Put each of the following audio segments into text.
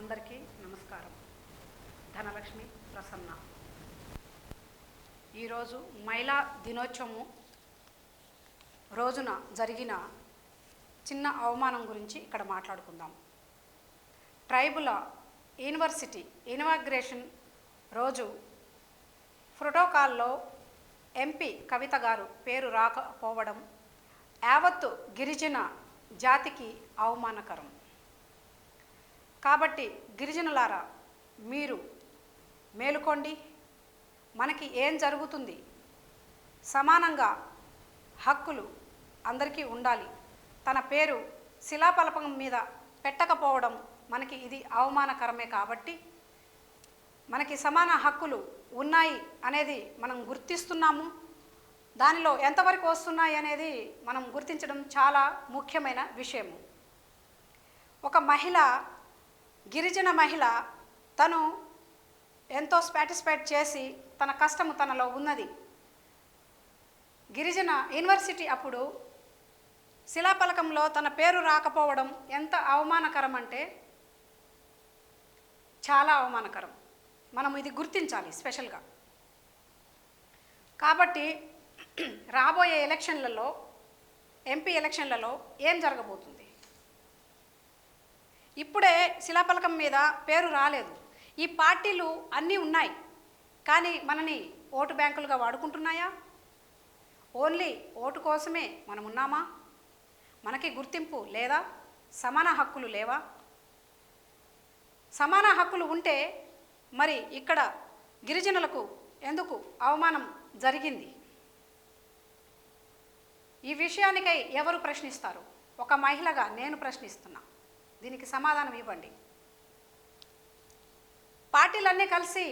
అందరికీ నమస్కారం. ధనలక్ష్మి ప్రసన్న. ఈరోజు మహిళా దినోత్సవం రోజున జరిగిన చిన్న అవమానం గురించి ఇక్కడ మాట్లాడుకుందాం. ట్రైబుల యూనివర్సిటీ ఇనాగ్రేషన్ రోజు ప్రోటోకాల్లో ఎంపీ కవిత గారు పేరు రాకపోవడం యావత్తు గిరిజన జాతికి అవమానకరం. కాబట్టి గిరిజనులారా, మీరు మేలుకోండి. మనకి ఏం జరుగుతుంది? సమానంగా హక్కులు అందరికీ ఉండాలి. తన పేరు శిలాఫలకం మీద పెట్టకపోవడం మనకి ఇది అవమానకరమే. కాబట్టి మనకి సమాన హక్కులు ఉన్నాయి అనేది మనం గుర్తిస్తున్నాము. దానిలో ఎంతవరకు వస్తున్నాయి అనేది మనం గుర్తించడం చాలా ముఖ్యమైన విషయము. ఒక మహిళ, గిరిజన మహిళ, తను ఎంతో పార్టిసిపేట్ చేసి తన కష్టము తనలో ఉన్నది. గిరిజన యూనివర్సిటీ అప్పుడు శిలాఫలకంలో తన పేరు రాకపోవడం ఎంత అవమానకరం అంటే చాలా అవమానకరం. మనం ఇది గుర్తించాలి స్పెషల్గా. కాబట్టి రాబోయే ఎలక్షన్లలో, ఎంపీ ఎలక్షన్లలో ఏం జరగబోతుంది? ఇప్పుడే శిలాఫలకం మీద పేరు రాలేదు. ఈ పార్టీలు అన్నీ ఉన్నాయి, కానీ మనని ఓటు బ్యాంకులుగా వాడుకుంటున్నాయా? ఓన్లీ ఓటు కోసమే మనం ఉన్నామా? మనకి గుర్తింపు లేదా? సమాన హక్కులు లేవా? సమాన హక్కులు ఉంటే మరి ఇక్కడ గిరిజనులకు ఎందుకు అవమానం జరిగింది? ఈ విషయానికై ఎవరు ప్రశ్నిస్తారు? ఒక మహిళగా నేను ప్రశ్నిస్తున్నా. దీనికి సమాధానం ఇవ్వండి. పార్టీలన్నీ కలిసి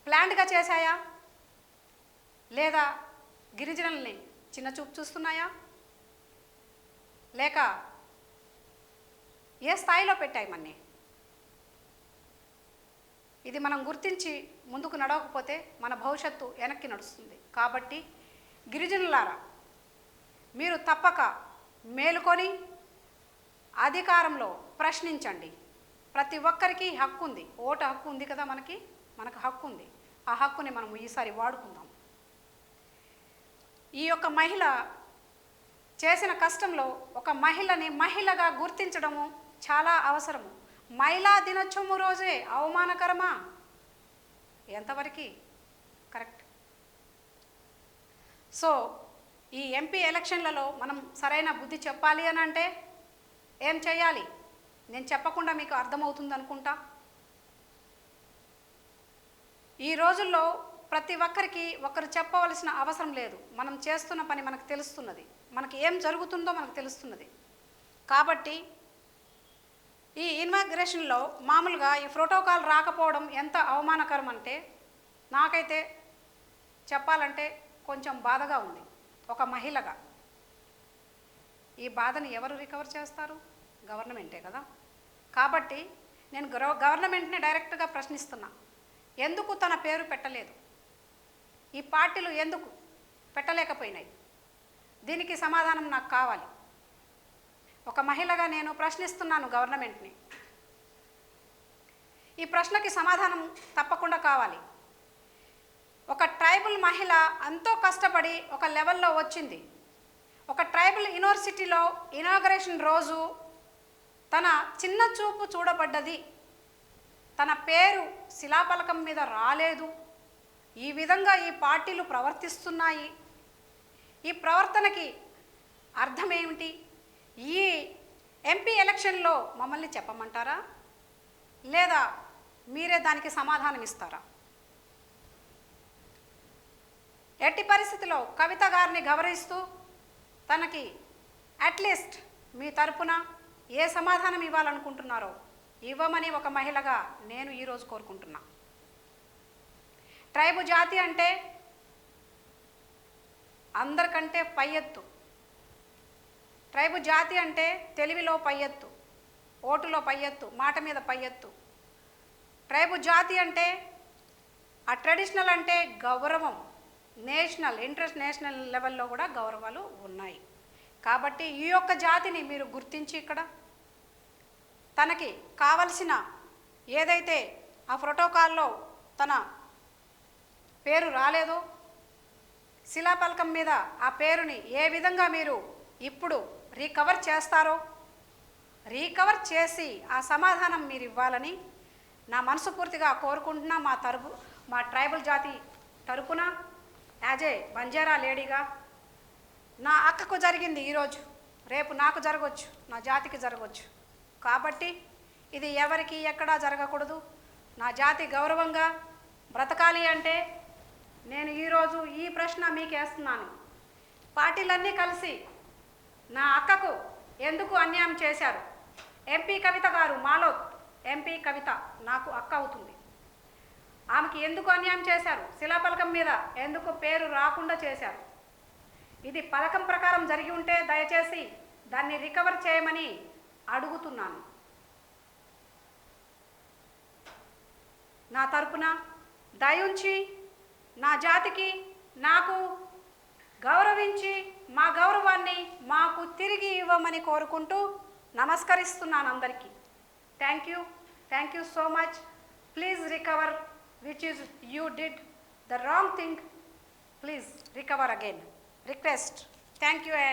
ప్లాన్డ్గా చేశాయా? లేదా గిరిజనుల్ని చిన్న చూపు చూస్తున్నాయా? లేక ఏ స్థాయిలో పెట్టాయి మన్ని? ఇది మనం గుర్తించి ముందుకు నడవకపోతే మన భవిష్యత్తు వెనక్కి నడుస్తుంది. కాబట్టి గిరిజనులారా, మీరు తప్పక మేలుకొని అధికారంలో ప్రశ్నించండి. ప్రతి ఒక్కరికి హక్కు ఉంది. ఓటు హక్కు ఉంది కదా, మనకు హక్కు ఉంది. ఆ హక్కుని మనం ఈసారి వాడుకుందాం. ఈ యొక్క మహిళ చేసిన కష్టంలో ఒక మహిళని మహిళగా గుర్తించడము చాలా అవసరము. మహిళా దినోత్సవం రోజే అవమానకరమా? ఎంతవరకు కరెక్ట్? సో ఈ ఎంపీ ఎలక్షన్లలో మనం సరైన బుద్ధి చెప్పాలి అని అంటే ఏం చేయాలి? నేను చెప్పకుండా మీకు అర్థమవుతుంది అనుకుంటా. ఈ రోజుల్లో ప్రతి ఒక్కరికి ఒకరు చెప్పవలసిన అవసరం లేదు. మనం చేస్తున్న పని మనకు తెలుస్తున్నది. మనకి ఏం జరుగుతుందో మనకు తెలుస్తున్నది. కాబట్టి ఈ ఇనాగ్రేషన్లో మామూలుగా ఈ ప్రోటోకాల్ రాకపోవడం ఎంత అవమానకరం అంటే నాకైతే చెప్పాలంటే కొంచెం బాధగా ఉంది ఒక మహిళగా. ఈ బాధని ఎవరు రికవర్ చేస్తారు? గవర్నమెంటే కదా. కాబట్టి నేను గవర్నమెంట్ని డైరెక్ట్గా ప్రశ్నిస్తున్నా. ఎందుకు తన పేరు పెట్టలేదు? ఈ పార్టీలు ఎందుకు పెట్టలేకపోయినాయి? దీనికి సమాధానం నాకు కావాలి. ఒక మహిళగా నేను ప్రశ్నిస్తున్నాను గవర్నమెంట్ని. ఈ ప్రశ్నకి సమాధానం తప్పకుండా కావాలి. ఒక ట్రైబల్ మహిళ ఎంతో కష్టపడి ఒక లెవెల్లో వచ్చింది. ఒక ట్రైబల్ యూనివర్సిటీలో ఇనాగ్రేషన్ రోజు తన చిన్న చూపు చూడబడ్డది. తన పేరు శిలాఫలకం మీద రాలేదు. ఈ విధంగా ఈ పార్టీలు ప్రవర్తిస్తున్నాయి. ఈ ప్రవర్తనకి అర్థం ఏమిటి? ఈ ఎంపీ ఎలక్షన్లో మమ్మల్ని చెప్పమంటారా? లేదా మీరే దానికి సమాధానం ఇస్తారా? ఎట్టి పరిస్థితిలో కవిత గారిని గౌరవిస్తూ తనకి అట్లీస్ట్ మీ తరపున ఏ సమాధానం ఇవ్వాలనుకుంటున్నారో ఇవ్వమని ఒక మహిళగా నేను ఈరోజు కోరుకుంటున్నా. ట్రైబు జాతి అంటే అందరికంటే పై ఎత్తు. ట్రైబు జాతి అంటే తెలివిలో పై ఎత్తు, ఓటులో పై ఎత్తు, మాట మీద పై ఎత్తు. ట్రైబు జాతి అంటే ఆ ట్రెడిషనల్ అంటే గౌరవం. నేషనల్ ఇంటర్నేషనల్ లెవెల్లో కూడా గౌరవాలు ఉన్నాయి. కాబట్టి ఈ యొక్క జాతిని మీరు గుర్తించి ఇక్కడ తనకి కావలసిన ఏదైతే ఆ ప్రోటోకాల్లో తన పేరు రాలేదో, శిలాఫలకం మీద ఆ పేరుని ఏ విధంగా మీరు ఇప్పుడు రీకవర్ చేస్తారో, రీకవర్ చేసి ఆ సమాధానం మీరు ఇవ్వాలని నా మనస్ఫూర్తిగా కోరుకుంటున్నా. మా ట్రైబల్ జాతి తరపున యాజ్ ఏ బంజారా లేడీగా నా అక్కకు జరిగింది ఈరోజు, రేపు నాకు జరగవచ్చు, నా జాతికి జరగవచ్చు. కాబట్టి ఇది ఎవరికి ఎక్కడా జరగకూడదు. నా జాతి గౌరవంగా బ్రతకాలి అంటే నేను ఈరోజు ఈ ప్రశ్న మీకు వేస్తున్నాను. పార్టీలన్నీ కలిసి నా అక్కకు ఎందుకు అన్యాయం చేశారు? ఎంపీ కవిత గారు, మాలో ఎంపీ కవిత నాకు అక్క అవుతుంది. ఆమెకి ఎందుకు అన్యాయం చేశారు? శిలాఫలకం మీద ఎందుకు పేరు రాకుండా చేశారు? ఇది పథకం ప్రకారం జరిగి ఉంటే దయచేసి దాన్ని రికవర్ చేయమని అడుగుతున్నాను. నా తరపున దయుంచి నా జాతికి నాకు గౌరవించి మా గౌరవాన్ని మాకు తిరిగి ఇవ్వమని కోరుకుంటూ నమస్కరిస్తున్నాను అందరికీ. Thank you so much. Please recover which is you did the wrong thing. Please recover again. Request. Thank you.